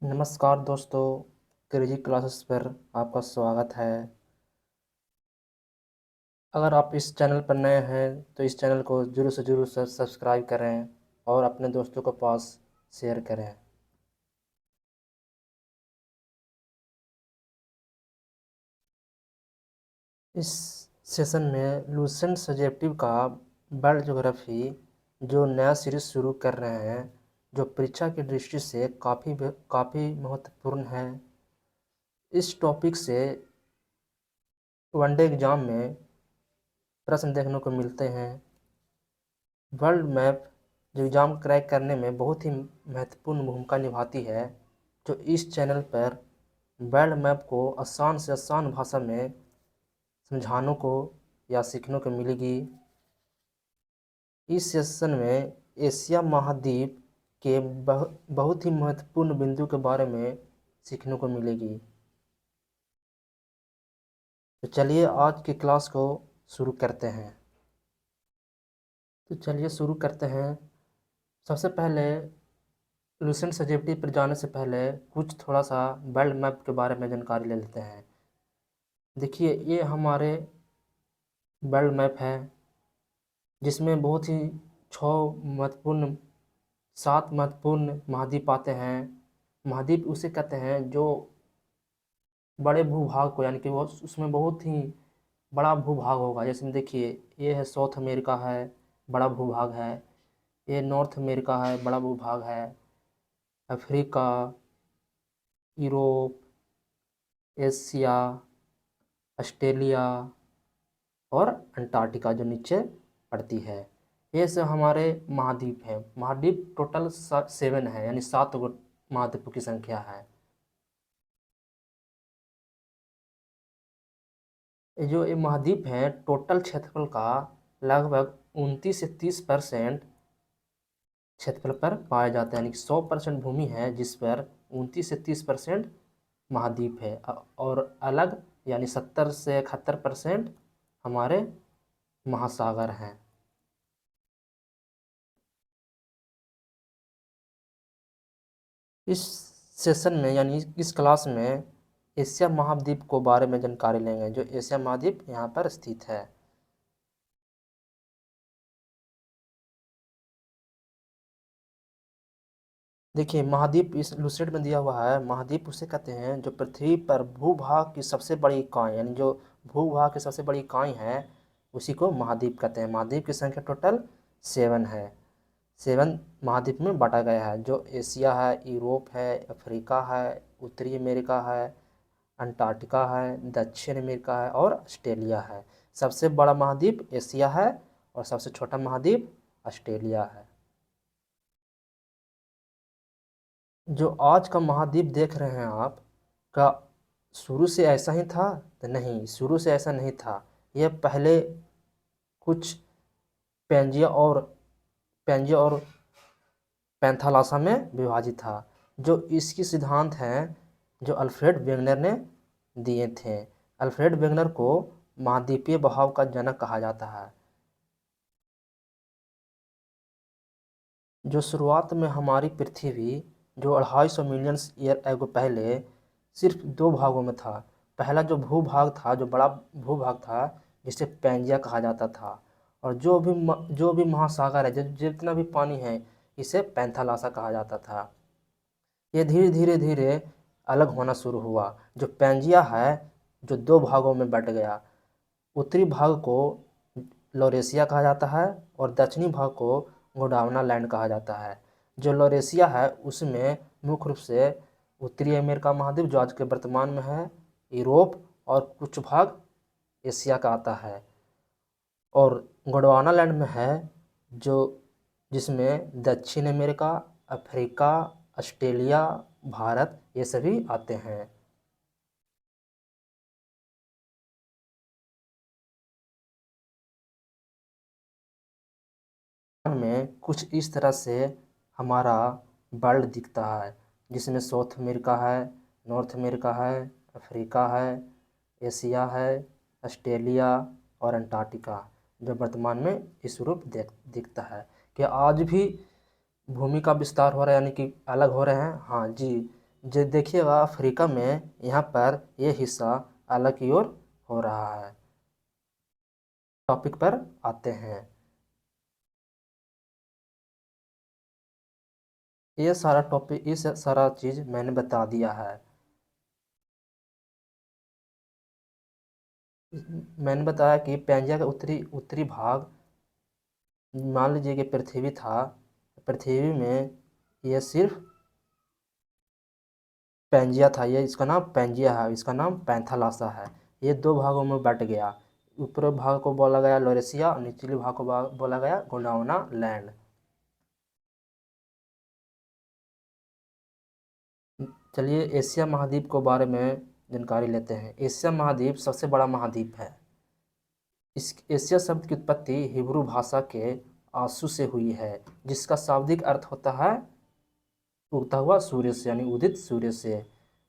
नमस्कार दोस्तों, crazy classes पर आपका स्वागत है। अगर आप इस चैनल पर नए हैं तो इस चैनल को जरूर से सब्सक्राइब करें और अपने दोस्तों के पास शेयर करें। इस सेशन में लूसेंट सजेप्टिव का वर्ल्ड ज्योग्राफी जो नया सीरीज शुरू कर रहे हैं, जो परीक्षा की दृष्टि से काफ़ी महत्वपूर्ण है। इस टॉपिक से वनडे एग्जाम में प्रश्न देखने को मिलते हैं। वर्ल्ड मैप जो एग्ज़ाम क्रैक करने में बहुत ही महत्वपूर्ण भूमिका निभाती है, जो इस चैनल पर वर्ल्ड मैप को आसान से आसान भाषा में समझाने को या सीखने को मिलेगी। इस सेशन में एशिया महाद्वीप के बहुत ही महत्वपूर्ण बिंदु के बारे में सीखने को मिलेगी। तो चलिए आज की क्लास को शुरू करते हैं। तो चलिए शुरू करते हैं। सबसे पहले लूसेंट सजेप्टिव पर जाने से पहले कुछ थोड़ा सा वर्ल्ड मैप के बारे में जानकारी ले लेते हैं। देखिए, ये हमारे वर्ल्ड मैप है, जिसमें बहुत ही छः महत्वपूर्ण 7 महत्वपूर्ण महाद्वीप आते हैं। महाद्वीप उसे कहते हैं जो बड़े भूभाग को, यानी कि वो उसमें बहुत ही बड़ा भूभाग होगा। जैसे में देखिए, ये है साउथ अमेरिका है, बड़ा भूभाग है। ये नॉर्थ अमेरिका है, बड़ा भूभाग है। अफ्रीका, यूरोप, एशिया, ऑस्ट्रेलिया और अंटार्कटिका जो नीचे पड़ती है। ये सब हमारे महाद्वीप हैं। महाद्वीप टोटल 7 है, यानी 7 गो महाद्वीपों की संख्या है। ये महाद्वीप हैं, टोटल क्षेत्रफल का लगभग 29 से 30% क्षेत्रफल पर पाए जाते हैं। यानी कि 100% भूमि है जिस पर 29 से 30% महाद्वीप है, और अलग यानी 70 से 71% हमारे महासागर हैं। इस सेशन में यानी इस क्लास में एशिया महाद्वीप को बारे में जानकारी लेंगे, जो एशिया महाद्वीप यहाँ पर स्थित है। देखिए, महाद्वीप इस लूसेंट में दिया हुआ है। महाद्वीप उसे कहते हैं जो पृथ्वी पर भूभाग की सबसे बड़ी इकाई, यानी जो भूभाग की सबसे बड़ी इकाई है, उसी को महाद्वीप कहते हैं। महाद्वीप की संख्या टोटल 7 है। 7 महाद्वीप में बांटा गया है, जो एशिया है, यूरोप है, अफ्रीका है, उत्तरी अमेरिका है, अंटार्कटिका है, दक्षिण अमेरिका है और ऑस्ट्रेलिया है। सबसे बड़ा महाद्वीप एशिया है और सबसे छोटा महाद्वीप ऑस्ट्रेलिया है। जो आज का महाद्वीप देख रहे हैं आप, का शुरू से ऐसा ही था? तो नहीं, शुरू से ऐसा नहीं था। यह पहले कुछ पेंजिया और पैंथालासा में विभाजित था। जो इसकी सिद्धांत हैं, जो अल्फ्रेड वेगनर ने दिए थे। अल्फ्रेड वेगनर को महाद्वीपीय बहाव का जनक कहा जाता है। जो शुरुआत में हमारी पृथ्वी, जो 250 मिलियन ईयर एगो पहले सिर्फ 2 भागों में था। पहला जो भूभाग था, जो बड़ा भूभाग था, जिसे पैंजिया कहा जाता था। और जो भी महासागर है, जितना भी पानी है, इसे पैंथालासा कहा जाता था। ये धीरे धीरे धीरे अलग होना शुरू हुआ। जो पैंजिया है, जो 2 भागों में बट गया। उत्तरी भाग को लॉरेशिया कहा जाता है और दक्षिणी भाग को गोंडवाना लैंड कहा जाता है। जो लॉरेशिया है उसमें मुख्य रूप से उत्तरी अमेरिका महाद्वीप, जो आज के वर्तमान में है, यूरोप और कुछ भाग एशिया का आता है। और गोंडवाना लैंड में है जो जिसमें दक्षिण अमेरिका, अफ्रीका, ऑस्ट्रेलिया, भारत ये सभी आते हैं। में कुछ इस तरह से हमारा वर्ल्ड दिखता है, जिसमें साउथ अमेरिका है, नॉर्थ अमेरिका है, अफ्रीका है, एशिया है, ऑस्ट्रेलिया और अंटार्कटिका, जो वर्तमान में इस रूप दिखता है। कि आज भी भूमि का विस्तार हो रहा है, यानी कि अलग हो रहे हैं। हाँ जी, जो देखिएगा अफ्रीका में यहाँ पर ये हिस्सा अलग की ओर हो रहा है। टॉपिक पर आते हैं। ये सारा टॉपिक, इस सारा चीज़ मैंने बता दिया है। मैंने बताया कि पैंजिया का उत्तरी उत्तरी भाग, मान लीजिए कि पृथ्वी था, पृथ्वी में ये सिर्फ पैंजिया था, ये इसका नाम पैंजिया है, इसका नाम पैंथालासा है। ये दो भागों में बट गया। ऊपरी भाग को बोला गया लोरेसिया और निचले भाग को बोला गया गोंडवाना लैंड। चलिए एशिया महाद्वीप के बारे में जानकारी लेते हैं। एशिया महाद्वीप सबसे बड़ा महाद्वीप है। इस एशिया शब्द की उत्पत्ति हिब्रू भाषा के आंसू से हुई है, जिसका शाब्दिक अर्थ होता है उगता हुआ सूर्य से, यानी उदित सूर्य से।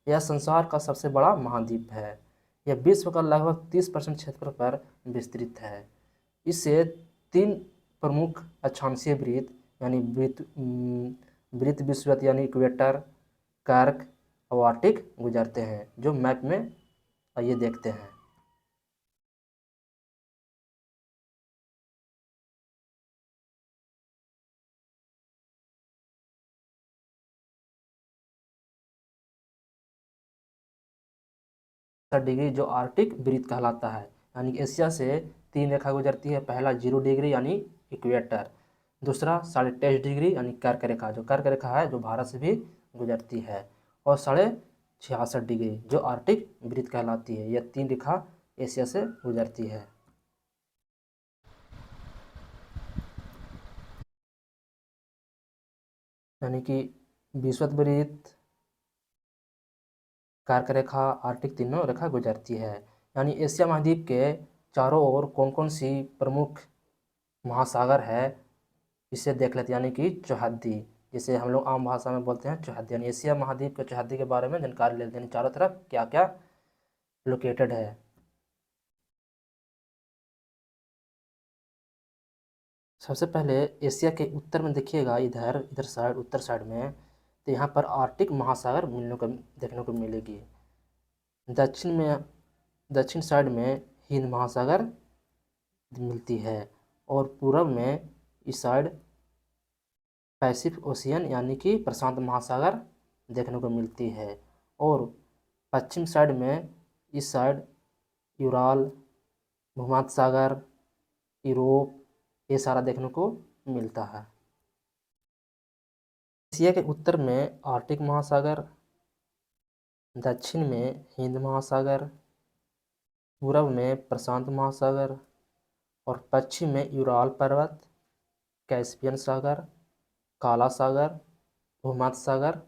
यह संसार का सबसे बड़ा महाद्वीप है। यह विश्व का लगभग 30% क्षेत्र पर विस्तृत है। इससे 3 प्रमुख अक्षांशीय वृत्त, यानी वृत्त विषुवत यानी इक्वेटर, कर्क और आर्टिक गुजरते हैं, जो मैप में आइए देखते हैं। डिग्री जो आर्टिक वृत्त कहलाता है, यानी एशिया से 3 रेखा गुजरती है। पहला 0 डिग्री यानी इक्वेटर, दूसरा 23.5 डिग्री यानी कर्क रेखा, जो कर्क रेखा है जो भारत से भी गुजरती है, और 66.5 डिग्री जो आर्टिक वृत्त कहलाती है। यह 3 रेखा एशिया से गुजरती है। यानी कि विषुवत वृत्त, कर्क रेखा, आर्टिक तीनों रेखा गुजरती है। यानी एशिया महाद्वीप के चारों ओर कौन कौन सी प्रमुख महासागर है, इसे देख लेते हैं। यानी कि चौहद्दी, जिसे हम लोग आम भाषा में बोलते हैं चौहद्दी, यानी एशिया महाद्वीप के चौहद्दी के बारे में जानकारी लेते हैं। चारों तरफ क्या क्या लोकेटेड है। सबसे पहले एशिया के उत्तर में देखिएगा, इधर इधर साइड, उत्तर साइड में, तो यहाँ पर आर्टिक महासागर मिलने को देखने को मिलेगी। दक्षिण में, दक्षिण साइड में हिंद महासागर मिलती है, और पूरब में इस साइड पैसिफिक ओशियन यानी कि प्रशांत महासागर देखने को मिलती है, और पश्चिम साइड में इस साइड यूराल, भूमध्य सागर, यूरोप, ये सारा देखने को मिलता है। एशिया के उत्तर में आर्टिक महासागर, दक्षिण में हिंद महासागर, पूरब में प्रशांत महासागर, और पश्चिम में यूराल पर्वत, कैस्पियन सागर, काला सागर, भूमध्य सागर,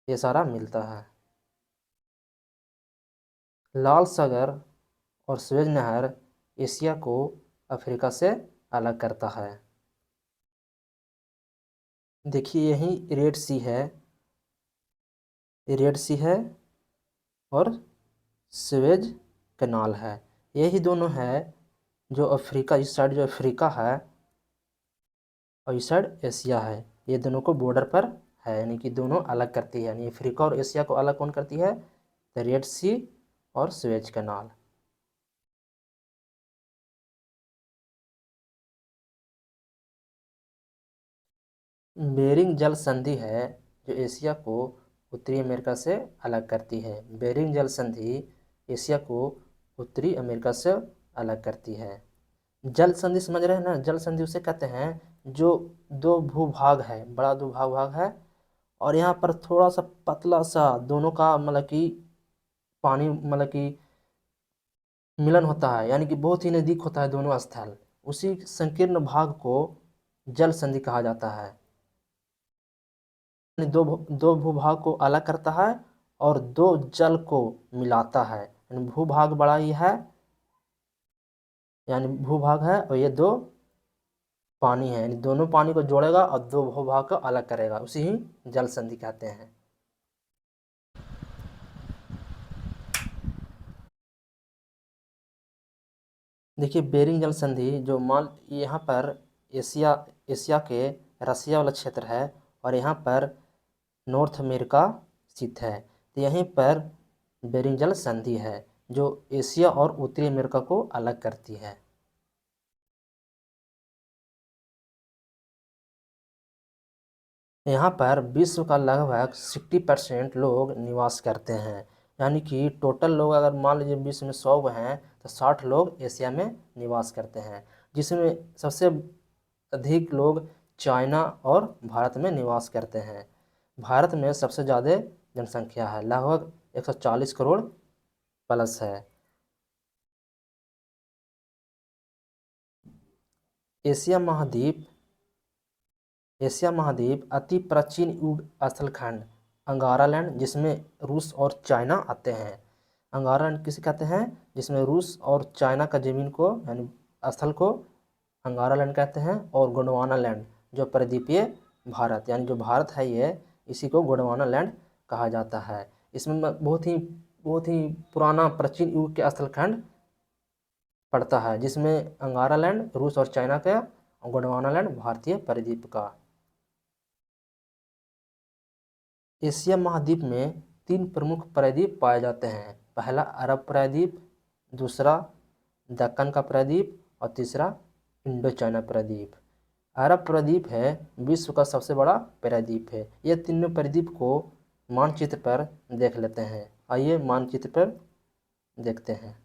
ये सारा मिलता है। लाल सागर और स्वेज नहर एशिया को अफ्रीका से अलग करता है। देखिए यही रेड सी है, रेड सी है, और स्वेज कैनाल है। यही दोनों है जो अफ्रीका, इस साइड जो अफ्रीका है और इस साइड एशिया है, ये दोनों को बॉर्डर पर है, यानी कि दोनों अलग करती है। यानी अफ्रीका और एशिया को अलग कौन करती है? द रेड सी और स्वेज कैनाल। बेरिंग जल संधि है जो एशिया को उत्तरी अमेरिका से अलग करती है। बेरिंग जल संधि एशिया को उत्तरी अमेरिका से अलग करती है। जल संधि समझ रहे हैं ना? जल संधि उसे कहते हैं जो दो भूभाग है, बड़ा दो भाग है, और यहाँ पर थोड़ा सा पतला सा दोनों का मतलब कि पानी मतलब कि मिलन होता है, यानी कि बहुत ही नज़दीक होता है दोनों स्थल, उसी संकीर्ण भाग को जल संधि कहा जाता है। दो भूभाग को अलग करता है और दो जल को मिलाता है। यानी भूभाग बड़ा ही है, यानी भूभाग है, और ये दो पानी है, यानी दोनों पानी को जोड़ेगा और दो भूभाग को अलग करेगा, उसी ही जल संधि कहते हैं। देखिए बेरिंग जल संधि जो मान, यहाँ पर एशिया एशिया के रसिया वाला क्षेत्र है, और यहाँ पर नॉर्थ अमेरिका स्थित है। तो यहीं पर बेरिंग जल संधि है जो एशिया और उत्तरी अमेरिका को अलग करती है। यहाँ पर विश्व का लगभग 60% लोग निवास करते हैं। यानी कि टोटल लोग अगर मान लीजिए विश्व में 100 हैं तो 60 लोग एशिया में निवास करते हैं, जिसमें सबसे अधिक लोग चाइना और भारत में निवास करते हैं। भारत में सबसे ज़्यादा जनसंख्या है, लगभग 140 करोड़ प्लस है। एशिया महाद्वीप एशिया महाद्वीप अति प्राचीन युग स्थलखंड अंगारालैंड, जिसमें रूस और चाइना आते हैं। अंगारालैंड किसे कहते हैं? जिसमें रूस और चाइना का जमीन को यानी स्थल को अंगारालैंड कहते हैं। और गोंडवाना लैंड जो परिद्वीपीय भारत यानी जो भारत है ये, इसी को गोंडवाना लैंड कहा जाता है। इसमें बहुत ही पुराना प्राचीन युग के स्थलखंड पड़ता है, जिसमें अंगारा लैंड रूस और चाइना का और गोंडवाना लैंड भारतीय परिद्वीप का। एशिया महाद्वीप में 3 प्रमुख प्रायद्वीप पाए जाते हैं। पहला अरब प्रायद्वीप, दूसरा दक्कन का प्रायद्वीप और तीसरा इंडो चाइना प्रायद्वीप। अरब प्रायद्वीप है विश्व का सबसे बड़ा प्रायद्वीप है। ये तीनों प्रायद्वीप को मानचित्र पर देख लेते हैं। आइए मानचित्र पर देखते हैं।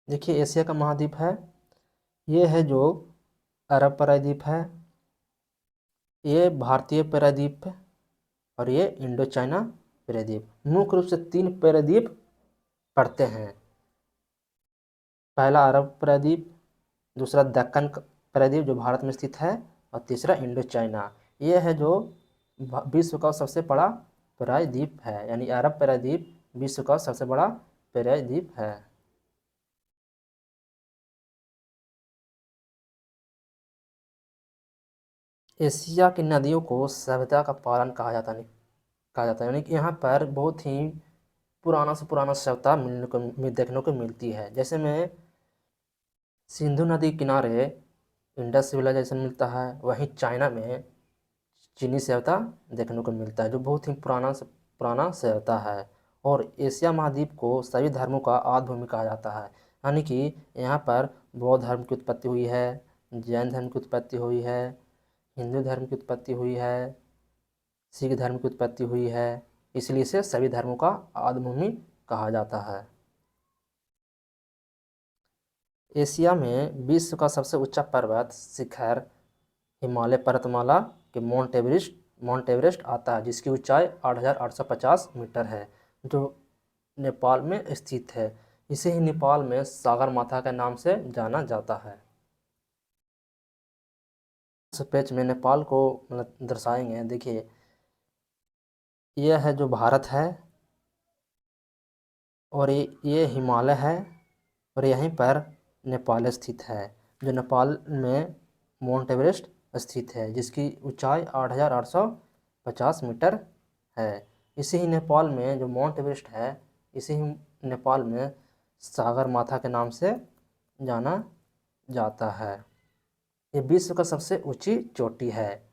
देखिए एशिया का महाद्वीप है, ये है जो अरब प्रायद्वीप है, ये भारतीय प्रायद्वीप है और ये इंडो चाइना प्रायद्वीप। मुख्य रूप से 3 प्रायद्वीप पड़ते हैं। पहला अरब प्रायद्वीप, दूसरा दक्कन प्रायद्वीप जो भारत में स्थित है और तीसरा इंडो चाइना। ये है जो विश्व का सबसे बड़ा प्रायद्वीप है, यानी अरब प्रायद्वीप विश्व का सबसे बड़ा प्रायद्वीप है। एशिया की नदियों को सभ्यता का पालन कहा जाता है, यानी कि यहाँ पर बहुत ही पुराना से पुराना सभ्यता देखने को मिलती है। जैसे में सिंधु नदी किनारे इंडस सिविलाइजेशन मिलता है, वहीं चाइना में चीनी सभ्यता देखने को मिलता है जो बहुत ही पुराना से पुराना सभ्यता है। और एशिया महाद्वीप को सभी धर्मों का आदि भूमि कहा जाता है, यानी कि यहाँ पर बौद्ध धर्म की उत्पत्ति हुई है, जैन धर्म की उत्पत्ति हुई है, हिंदू धर्म की उत्पत्ति हुई है, सिख धर्म की उत्पत्ति हुई है। इसलिए इसे सभी धर्मों का आदि भूमि कहा जाता है। एशिया में विश्व का सबसे ऊंचा पर्वत शिखर हिमालय पर्वतमाला के माउंट एवरेस्ट आता है, जिसकी ऊंचाई 8,850 मीटर है, जो नेपाल में स्थित है। इसे ही नेपाल में सागर माथा के नाम से जाना जाता है। इस पेज में नेपाल को दर्शाएंगे। देखिए यह है जो भारत है और ये हिमालय है और यहीं पर नेपाल स्थित है, जो नेपाल में माउंट एवरेस्ट स्थित है, जिसकी ऊंचाई 8,850 मीटर है। इसी ही नेपाल में जो माउंट एवरेस्ट है, इसी ही नेपाल में सागर माथा के नाम से जाना जाता है। ये विश्व का सबसे ऊंची चोटी है।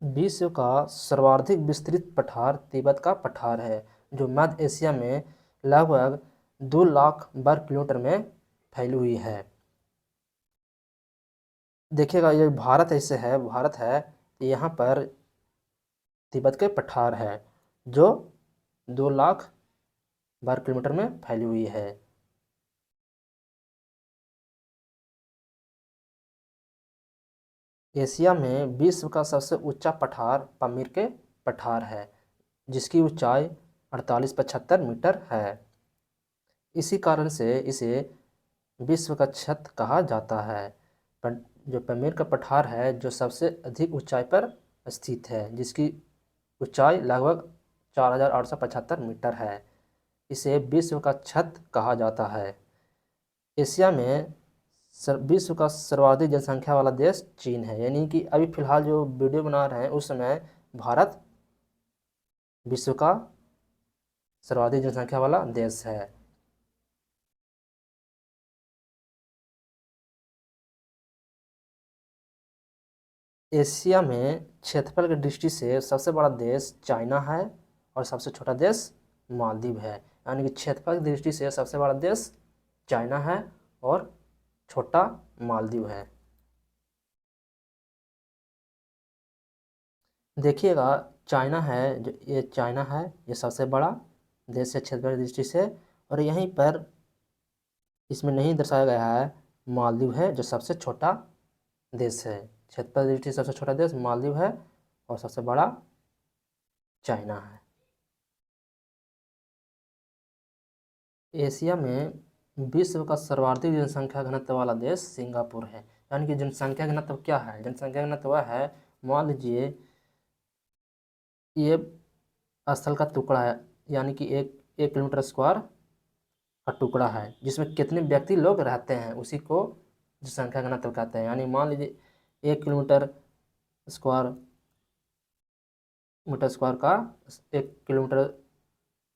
विश्व का सर्वाधिक विस्तृत पठार तिब्बत का पठार है, जो मध्य एशिया में लगभग 2 लाख वर्ग किलोमीटर में फैली हुई है। देखिएगा ये भारत ऐसे है, भारत है, यहाँ पर तिब्बत के पठार है जो 2 लाख वर्ग किलोमीटर में फैली हुई है। एशिया में विश्व का सबसे ऊंचा पठार पामीर के पठार है, जिसकी ऊंचाई 4875 मीटर है। इसी कारण से इसे विश्व का छत कहा जाता है। जो पामीर का पठार है जो सबसे अधिक ऊंचाई पर स्थित है, जिसकी ऊंचाई लगभग 4,875 मीटर है। इसे विश्व का छत कहा जाता है। एशिया में विश्व का सर्वाधिक जनसंख्या वाला देश चीन है, यानी कि अभी फिलहाल जो वीडियो बना रहे हैं उस समय भारत विश्व का सर्वाधिक जनसंख्या वाला देश है। एशिया में क्षेत्रफल की दृष्टि से सबसे बड़ा देश चाइना है और सबसे छोटा देश मालदीव है। यानी कि क्षेत्रफल की दृष्टि से सबसे बड़ा देश चाइना है और छोटा मालदीव है। देखिएगा, चाइना है जो ये चाइना है, ये सबसे बड़ा देश है क्षेत्रफल की दृष्टि से, और यहीं पर इसमें नहीं दर्शाया गया है मालदीव है जो सबसे छोटा देश है। क्षेत्रफल की दृष्टि से सबसे छोटा देश मालदीव है और सबसे बड़ा चाइना है। एशिया में विश्व का सर्वाधिक जनसंख्या घनत्व वाला देश सिंगापुर है। यानी कि जनसंख्या घनत्व क्या है? जनसंख्या घनत्व वह है, मान लीजिए ये स्थल का टुकड़ा है, यानी कि एक किलोमीटर स्क्वायर का टुकड़ा है जिसमें कितने व्यक्ति लोग रहते हैं, उसी को जनसंख्या घनत्व कहते हैं। यानी मान लीजिए 1 किलोमीटर स्क्वायर मीटर स्क्वायर का 1 किलोमीटर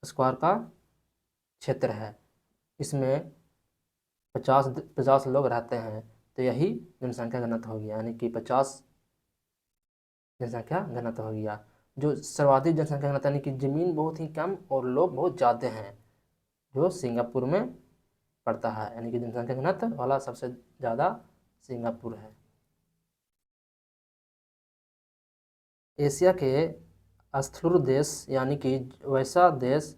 स्क्वायर का क्षेत्र है, इसमें 50 लोग रहते हैं, तो यही जनसंख्या घनत्व हो गया। यानी कि 50 जनसंख्या घनत्व हो गया। जो सर्वाधिक जनसंख्या घनत्व यानी कि जमीन बहुत ही कम और लोग बहुत ज़्यादा हैं, जो सिंगापुर में पड़ता है। यानी कि जनसंख्या घनत्व वाला सबसे ज़्यादा सिंगापुर है। एशिया के स्थूल देश यानी कि वैसा देश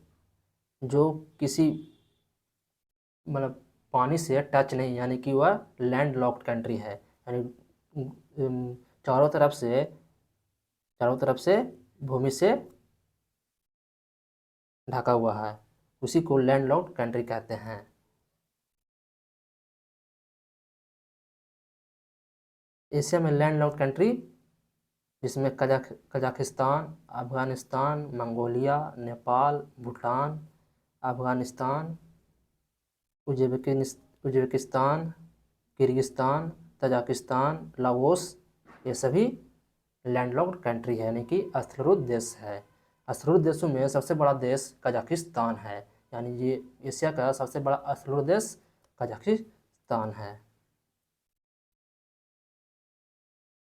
जो किसी मतलब पानी से टच नहीं, यानी कि वह लैंड लॉक्ड कंट्री है। यानी चारों तरफ से भूमि से ढका हुआ है, उसी को लैंड लॉक्ड कंट्री कहते हैं। एशिया में लैंड लॉक्ड कंट्री जिसमें Kazakhstan, Afghanistan, Mongolia, Nepal, Bhutan, Afghanistan, Uzbekistan, Kyrgyzstan, Tajikistan, Laos, ये सभी लैंडलॉक्ड कंट्री है, यानी कि स्थलरूप देश है। स्थलरूप देशों में सबसे बड़ा देश कजाकिस्तान है। यानी ये एशिया का सबसे बड़ा स्थलरूप देश कजाकिस्तान है,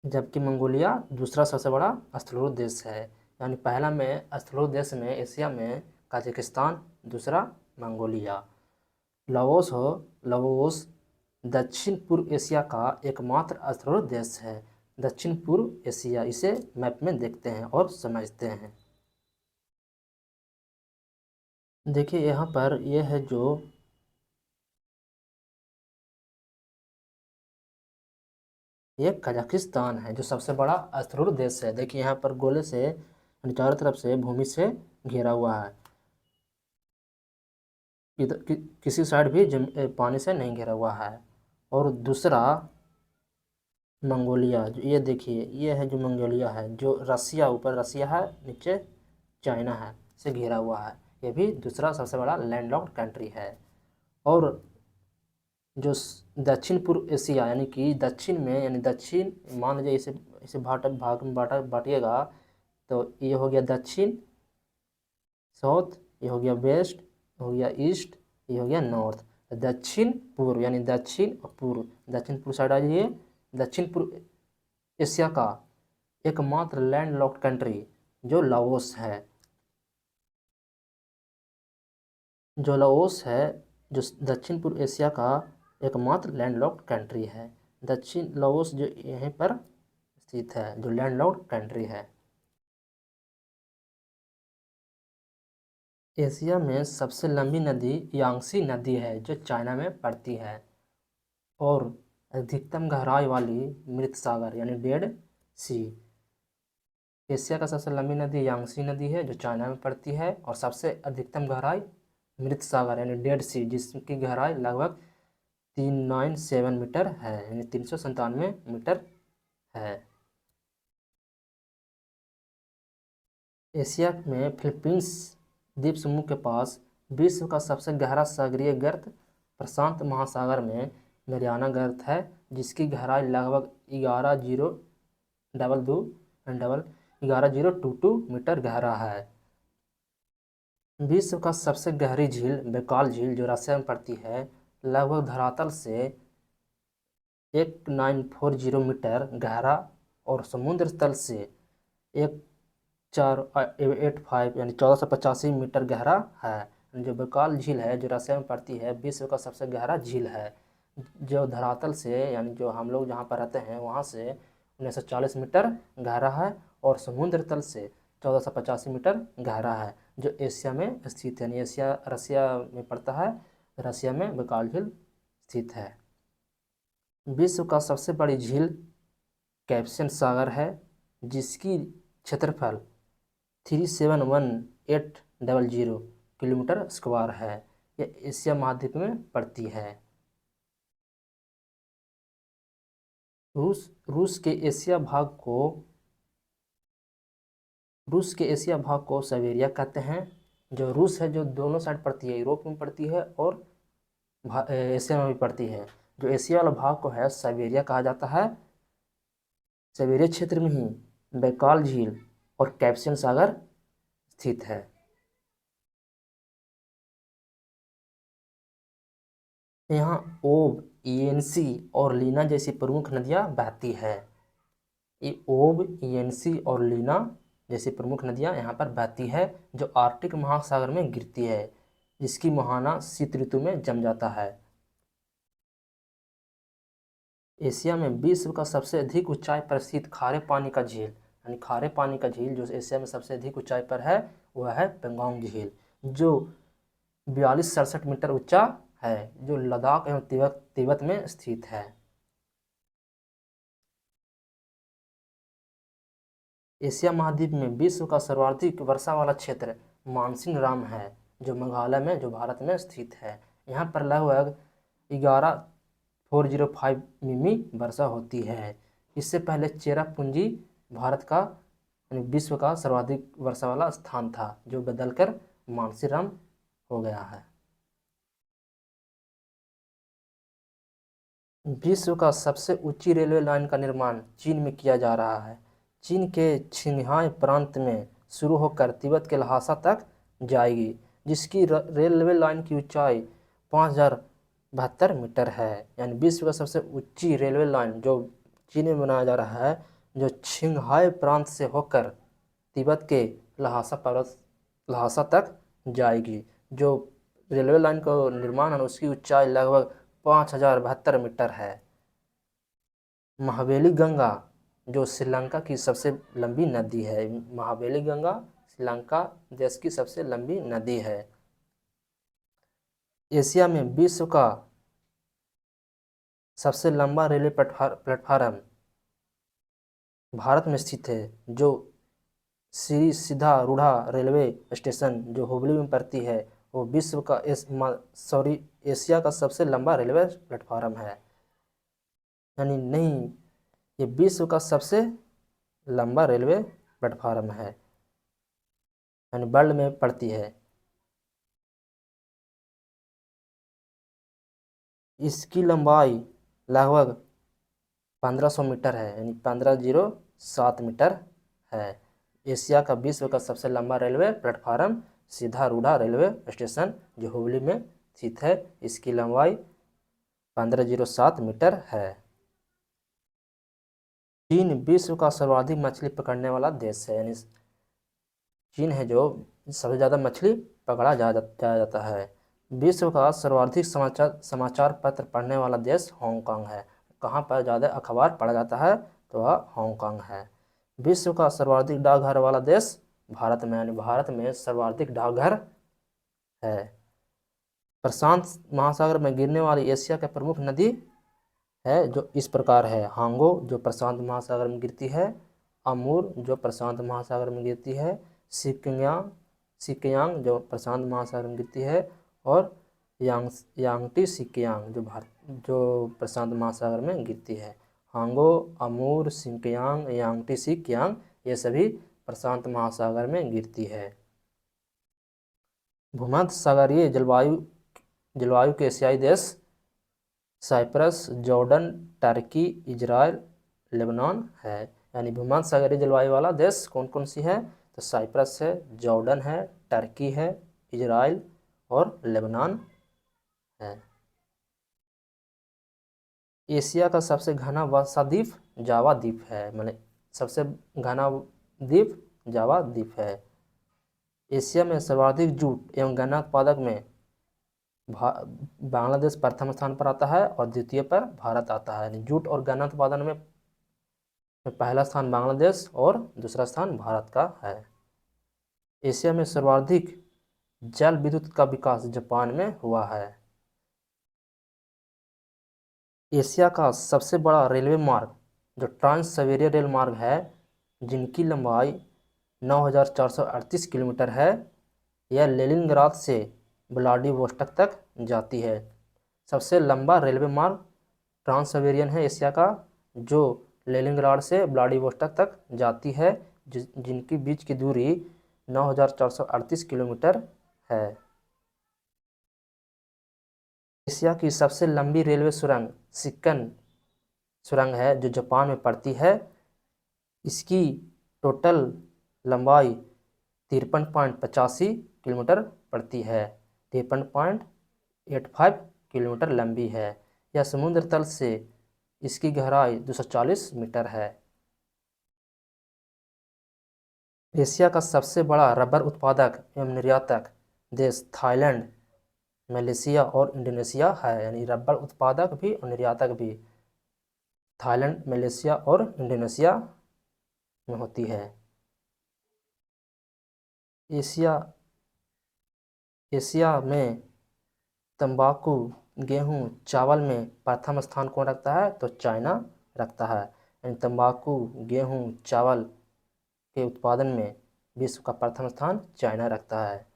जबकि मंगोलिया दूसरा सबसे बड़ा स्थलरूप देश है। यानी पहला में स्थलरूप देश में एशिया में कजाकिस्तान, दूसरा मंगोलिया। लाओस दक्षिण पूर्व एशिया का एकमात्र स्थलरूप देश है। दक्षिण पूर्व एशिया, इसे मैप में देखते हैं और समझते हैं। देखिए यहाँ पर यह है जो ये कजाकिस्तान है जो सबसे बड़ा स्थलरूप देश है। देखिए यहाँ पर गोले से यानी चारों तरफ से भूमि से घेरा हुआ है, इधर किसी साइड भी पानी से नहीं घेरा हुआ है। और दूसरा मंगोलिया, जो ये देखिए ये है जो मंगोलिया है, जो रसिया, ऊपर रसिया है, नीचे चाइना है, से घिरा हुआ है। ये भी दूसरा सबसे बड़ा लैंडलॉक्ड कंट्री है। और जो दक्षिण पूर्व एशिया यानी कि दक्षिण में, यानी दक्षिण मान लीजिए इसे इसे भाग में बांटिएगा, तो ये हो गया दक्षिण साउथ, ये हो गया वेस्ट, ये हो गया ईस्ट, ये हो गया नॉर्थ। दक्षिण पूर्व यानी दक्षिण और पूर्व, दक्षिण पूर्व साइड आ जाइए। दक्षिण पूर्व एशिया का एकमात्र लैंड लॉक्ड कंट्री जो लाओस है, जो दक्षिण पूर्व एशिया का एकमात्र लैंड लॉक्ड कंट्री है। दक्षिण लाओस जो यहीं पर स्थित है, जो लैंड लॉक्ड कंट्री है। एशिया में सबसे लंबी नदी यांगसी नदी है जो चाइना में पड़ती है। और अधिकतम गहराई वाली मृत सागर यानी डेड सी, एशिया का सबसे लंबी नदी यांगसी नदी है जो चाइना में पड़ती है। और सबसे अधिकतम गहराई मृत सागर यानी डेड सी, जिसकी गहराई लगभग 397 मीटर है, यानी 397 मीटर है। एशिया में फिलीपींस द्वीप समूह के पास विश्व का सबसे गहरा सागरीय गर्त प्रशांत महासागर में मैरियाना गर्त है, जिसकी गहराई लगभग 11,022 मीटर गहरा है। विश्व का सबसे गहरी झील बैकाल झील जो रसिया में पड़ती है, लगभग धरातल से 1940 मीटर गहरा और समुद्र तल से 1485 यानी 1485 मीटर गहरा है। जो बकाल झील है जो रसिया में पड़ती है, विश्व का सबसे गहरा झील है। जो धरातल से यानी जो हम लोग जहाँ पर रहते हैं वहाँ से 1940 मीटर गहरा है, और समुद्र तल से 1485 मीटर गहरा है, जो एशिया में स्थित है, यानी एशिया रसिया में पड़ता है। रसिया में बकाल झील स्थित है। विश्व का सबसे बड़ी झील कैस्पियन सागर है, जिसकी क्षेत्रफल 371800 किलोमीटर स्क्वायर है। यह एशिया महाद्वीप में पड़ती है। रूस के एशिया भाग को साइबेरिया कहते हैं। जो रूस है जो दोनों साइड पड़ती है, यूरोप में पड़ती है और एशिया में भी पड़ती है। जो एशिया वाला भाग को है साइबेरिया कहा जाता है। साइबेरिया क्षेत्र में ही बैकाल झील और कैस्पियन सागर स्थित है। यहाँ ओब, येंसी और लीना जैसी प्रमुख नदियाँ बहती है। ये ओब, येंसी और लीना जैसी प्रमुख नदियाँ यहाँ पर बहती है, जो आर्कटिक महासागर में गिरती है, जिसकी मुहाना शीत ऋतु में जम जाता है। एशिया में विश्व का सबसे अधिक ऊंचाई पर स्थित खारे पानी का झील, यानी खारे पानी का झील जो एशिया में सबसे अधिक ऊंचाई पर है वह है पेंगोंग झील, जो 42-67 मीटर ऊंचा है, जो लद्दाख एवं तिब्बत में स्थित है। एशिया महाद्वीप में विश्व का सर्वाधिक वर्षा वाला क्षेत्र मानसिंग राम है, जो मेघालय में जो भारत में स्थित है। यहाँ पर लगभग 11405 मिमी वर्षा होती है। इससे पहले चेरापूंजी भारत का यानी विश्व का सर्वाधिक वर्षा वाला स्थान था, जो बदलकर मानसीराम हो गया है। विश्व का सबसे ऊंची रेलवे लाइन का निर्माण चीन में किया जा रहा है। चीन के छिंगहाई प्रांत में शुरू होकर तिब्बत के लहासा तक जाएगी, जिसकी रेलवे लाइन की ऊंचाई 5072 मीटर है। यानी विश्व का सबसे ऊंची रेलवे लाइन जो चीन में बनाया जा रहा है, जो छिंगहाई प्रांत से होकर तिब्बत के लहासा तक जाएगी। जो रेलवे लाइन का निर्माण है उसकी ऊंचाई लगभग 5072 मीटर है। महावेली गंगा जो श्रीलंका की सबसे लंबी नदी है, महावेली गंगा श्रीलंका देश की सबसे लंबी नदी है। एशिया में विश्व का सबसे लंबा रेलवे प्लेटफार्म भारत में स्थित है, जो श्री सिधारूढ़ा रेलवे स्टेशन जो हुबली में पड़ती है, वो विश्व का एशिया का सबसे लंबा रेलवे प्लेटफार्म है। यानी नहीं, ये विश्व का सबसे लंबा रेलवे प्लेटफार्म है, यानी वर्ल्ड में पड़ती है। इसकी लंबाई लगभग 1500 मीटर है, यानी 1507 मीटर है। एशिया का विश्व का सबसे लंबा रेलवे प्लेटफार्म सिधारूढ़ा रेलवे स्टेशन जो हुबली में स्थित है, इसकी लंबाई 1507 मीटर है। चीन विश्व का सर्वाधिक मछली पकड़ने वाला देश है, यानी चीन है जो सबसे ज़्यादा मछली पकड़ा जाता है। विश्व का सर्वाधिक समाचार पत्र पढ़ने वाला देश हांगकांग है। कहाँ पर ज़्यादा अखबार पढ़ा जाता है तो वह हांगकांग है। विश्व का सर्वाधिक डाकघर वाला देश भारत में, यानी भारत में सर्वाधिक डाकघर है। प्रशांत महासागर में गिरने वाली एशिया की प्रमुख नदी है जो इस प्रकार है: हांगो जो प्रशांत महासागर में गिरती है, अमूर जो प्रशांत महासागर में गिरती है, सिकयांग जो प्रशांत महासागर में गिरती है, और यांगटी सिकयांग जो प्रशांत महासागर में गिरती है। हांगो, अमूर, सिकयांग, यांगटी सिकयांग ये सभी प्रशांत महासागर में गिरती है। भूमध्य सागरीय जलवायु के एशियाई देश Cyprus, Jordan, Turkey, Israel, Lebanon है। यानी भूमध्य सागरीय जलवायु वाला देश कौन कौन सी है तो साइप्रस है, जॉर्डन है, टर्की है, इजराइल और लेबनान है। एशिया का सबसे घना वर्षा द्वीप जावा द्वीप है, माने सबसे घना द्वीप जावा द्वीप है। एशिया में सर्वाधिक जूट एवं गन्ना उत्पादक में बांग्लादेश प्रथम स्थान पर आता है और द्वितीय पर भारत आता है। यानी जूट और गन्ना उत्पादन में पहला स्थान बांग्लादेश और दूसरा स्थान भारत का है। एशिया में सर्वाधिक जल विद्युत का विकास जापान में हुआ है। एशिया का सबसे बड़ा रेलवे मार्ग जो ट्रांस साइबेरिया रेल मार्ग है, जिनकी लंबाई 9,438 किलोमीटर है, यह लेनिनग्राद से व्लादिवोस्टोक तक जाती है। सबसे लंबा रेलवे मार्ग ट्रांस साइबेरियन है एशिया का, जो लेनिनग्राड से व्लादिवोस्टोक तक जाती है, जिनकी बीच की दूरी 9,438 किलोमीटर है। एशिया की सबसे लंबी रेलवे सुरंग सिक्कन सुरंग है, जो जापान में पड़ती है। इसकी टोटल लंबाई 53.85 किलोमीटर पड़ती है। 53.85 किलोमीटर लंबी है। यह समुद्र तल से इसकी गहराई 240 मीटर है। एशिया का सबसे बड़ा रबर उत्पादक एवं निर्यातक देश थाईलैंड, मलेशिया और इंडोनेशिया है। यानी रबर उत्पादक भी और निर्यातक भी थाईलैंड, मलेशिया और इंडोनेशिया में होती है। एशिया में तंबाकू, गेहूं, चावल में प्रथम स्थान कौन रखता है? तो चाइना रखता है। यानी तंबाकू, गेहूं, चावल के उत्पादन में विश्व का प्रथम स्थान चाइना रखता है।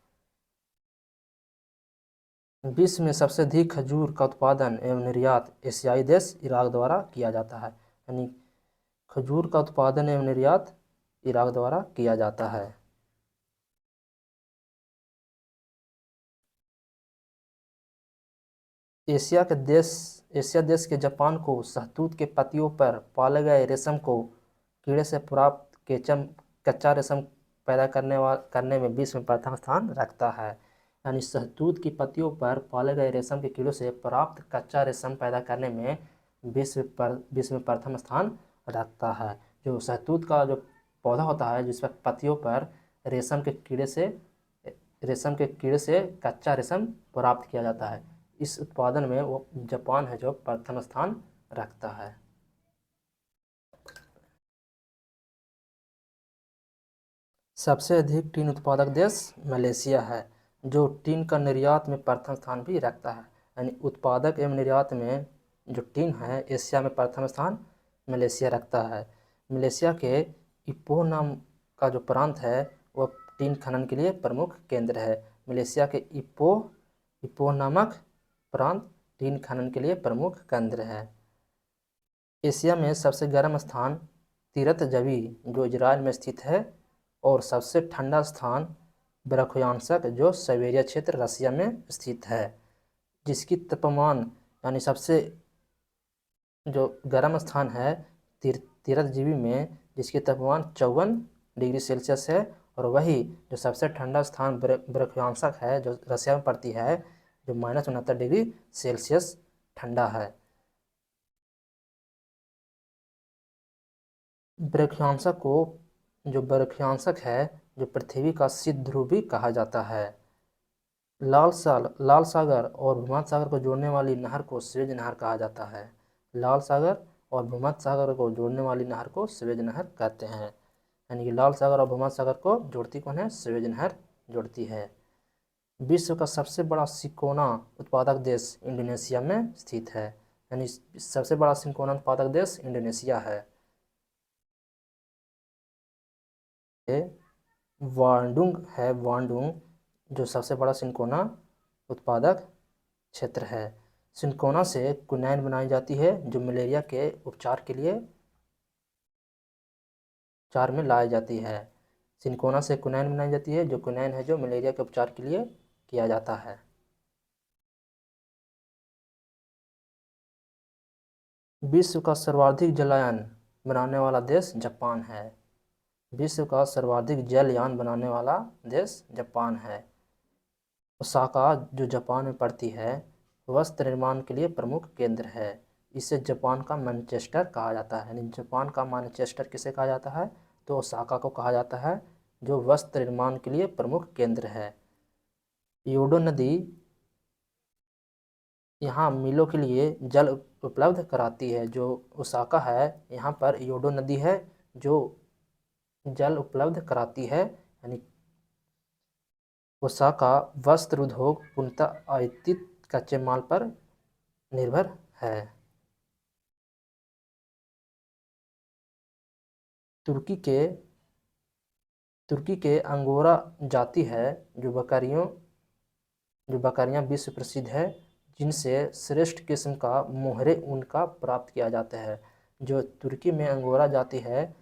विश्व में सबसे अधिक खजूर का उत्पादन एवं निर्यात एशियाई देश इराक द्वारा किया जाता है। यानी खजूर का उत्पादन एवं निर्यात इराक द्वारा किया जाता है। एशिया देश के जापान को शहतूत के पत्तियों पर पाले गए रेशम को कीड़े से प्राप्त कच्चा रेशम पैदा करने में विश्व में प्रथम स्थान रखता है। यानी शहतूत की पत्तियों पर पाले गए रेशम के कीड़ों से प्राप्त कच्चा रेशम पैदा करने में विश्व में प्रथम स्थान रखता है। जो शहतूत का जो पौधा होता है, जिस पर पत्तियों पर रेशम के कीड़े से कच्चा रेशम प्राप्त किया जाता है, इस उत्पादन में वो जापान है जो प्रथम स्थान रखता है। सबसे अधिक टीन उत्पादक देश मलेशिया है, जो टीन का निर्यात में प्रथम स्थान भी रखता है। यानी उत्पादक एवं निर्यात में जो टीन है, एशिया में प्रथम स्थान मलेशिया रखता है। मलेशिया के इपोह नाम का जो प्रांत है, वह टीन खनन के लिए प्रमुख केंद्र है। मलेशिया के इपोह नामक प्रांत टीन खनन के लिए प्रमुख केंद्र है। एशिया में सबसे गर्म स्थान तीरथ जवी जो इजराइल में स्थित है, और सबसे ठंडा स्थान ब्रख्यांसक जो साइबेरिया क्षेत्र रसिया में स्थित है, जिसकी तापमान यानी सबसे जो गर्म स्थान है तीरथ जीवी में, जिसकी तापमान 54 डिग्री सेल्सियस है। और वही जो सबसे ठंडा स्थान ब्रख्यांसक है जो रसिया में पड़ती है, जो -69 डिग्री सेल्सियस ठंडा है। ब्रख्यांसक है जो पृथ्वी का शीत ध्रुव भी कहा जाता है। लाल सागर और भूमध्य सागर को जोड़ने वाली नहर को स्वेज नहर कहा जाता है। लाल सागर और भूमध्य सागर को जोड़ने वाली नहर को स्वेज नहर कहते हैं। यानी कि लाल सागर और भूमध्य सागर को जोड़ती कौन है? स्वेज नहर जोड़ती है। विश्व का सबसे बड़ा सिंकोना उत्पादक देश इंडोनेशिया में स्थित है। यानी सबसे बड़ा सिंकोना उत्पादक देश इंडोनेशिया है। वांडुंग जो सबसे बड़ा सिंकोना उत्पादक क्षेत्र है। सिंकोना से क्विनाइन बनाई जाती है, जो मलेरिया के उपचार के लिए उपचार में लाई जाती है। सिंकोना से क्विनाइन बनाई जाती है, जो क्विनाइन है जो मलेरिया के उपचार के लिए किया जाता है। विश्व का सर्वाधिक जलयान बनाने वाला देश जापान है। विश्व का सर्वाधिक जलयान बनाने वाला देश जापान है। ओसाका जो जापान में पड़ती है, वस्त्र निर्माण के लिए प्रमुख केंद्र है। इसे जापान का मैनचेस्टर कहा जाता है। यानी जापान का मैनचेस्टर किसे कहा जाता है? तो ओसाका को कहा जाता है, जो वस्त्र निर्माण के लिए प्रमुख केंद्र है। योडो नदी यहाँ मिलों के लिए जल उपलब्ध कराती है। जो ओसाका है, यहाँ पर योडो नदी है जो जल उपलब्ध कराती है। यानी ओसाका वस्त्र उद्योग पूर्णतः आयातित कच्चे माल पर निर्भर है। तुर्की के अंगोरा जाति है, जो बकरियां विश्व प्रसिद्ध है, जिनसे श्रेष्ठ किस्म का मोहरे ऊन का प्राप्त किया जाता है। जो तुर्की में अंगोरा जाति है,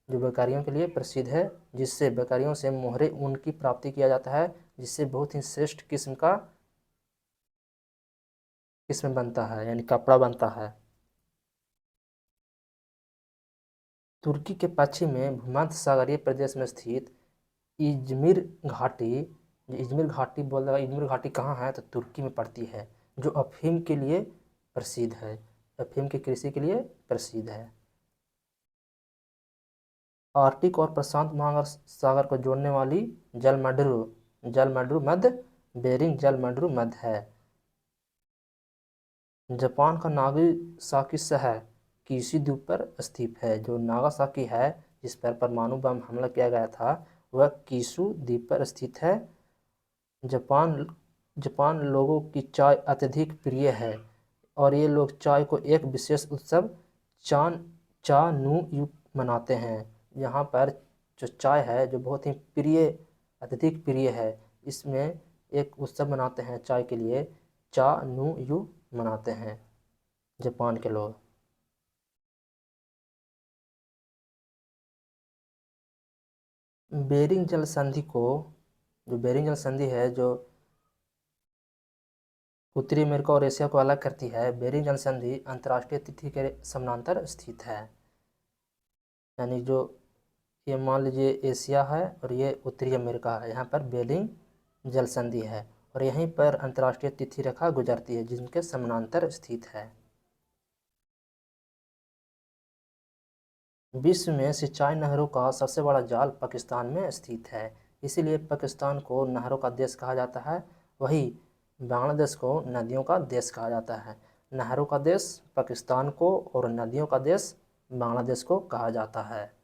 जो बकरियों के लिए प्रसिद्ध है, जिससे बकरियों से मोहरे ऊन की प्राप्ति किया जाता है, जिससे बहुत ही श्रेष्ठ किस्म बनता है, यानी कपड़ा बनता है। तुर्की के पश्चिम में भूमध्य सागरीय प्रदेश में स्थित इजमिर घाटी, इजमिर घाटी बोल रहा है, इजमिर घाटी कहाँ है? तो तुर्की में पड़ती है, जो अफीम के लिए प्रसिद्ध है, अफीम की कृषि के लिए प्रसिद्ध है। आर्कटिक और प्रशांत महासागर को जोड़ने वाली जलमंडू मध्य बेरिंग जलमंडू मध्य है। जापान का नागासाकी शहर कीशी द्वीप पर स्थित है। जो नागासाकी है, जिस पर परमाणु बम हमला किया गया था, वह कीशु द्वीप पर स्थित है। जापान लोगों की चाय अत्यधिक प्रिय है, और ये लोग चाय को एक विशेष उत्सव चान चा नू यू मनाते हैं। यहाँ पर जो चाय है, जो बहुत ही अत्यधिक प्रिय है, इसमें एक उत्सव मनाते हैं चाय के लिए, चा नू यू मनाते हैं जापान के लोग। बेरिंग जल संधि को जो बेरिंग जल संधि है, जो उत्तरी अमेरिका और एशिया को अलग करती है, बेरिंग जल संधि अंतर्राष्ट्रीय तिथि के समानांतर स्थित है। यानी जो ये मान लीजिए एशिया है और ये उत्तरी अमेरिका है, यहाँ पर बेरिंग जल संधि है, और यहीं पर अंतर्राष्ट्रीय तिथि रेखा गुजरती है, जिनके समानांतर स्थित है। विश्व में सिंचाई नहरों का सबसे बड़ा जाल पाकिस्तान में स्थित है, इसीलिए पाकिस्तान को नहरों का देश कहा जाता है। वही बांग्लादेश को नदियों का देश कहा जाता है। नहरों का देश पाकिस्तान को और नदियों का देश बांग्लादेश को कहा जाता है।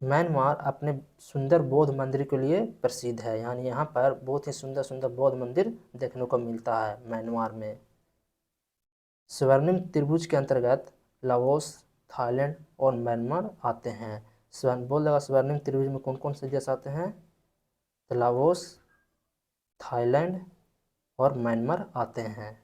म्यांमार अपने सुंदर बौद्ध मंदिर के लिए प्रसिद्ध है। यानी यहाँ पर बहुत ही सुंदर सुंदर बौद्ध मंदिर देखने को मिलता है म्यांमार में। स्वर्णिम त्रिभुज के अंतर्गत लाओस, थाईलैंड और म्यांमार आते हैं। स्वर्णिम त्रिभुज में कौन कौन से देश आते हैं? तो लाओस, थाईलैंड और म्यांमार आते हैं।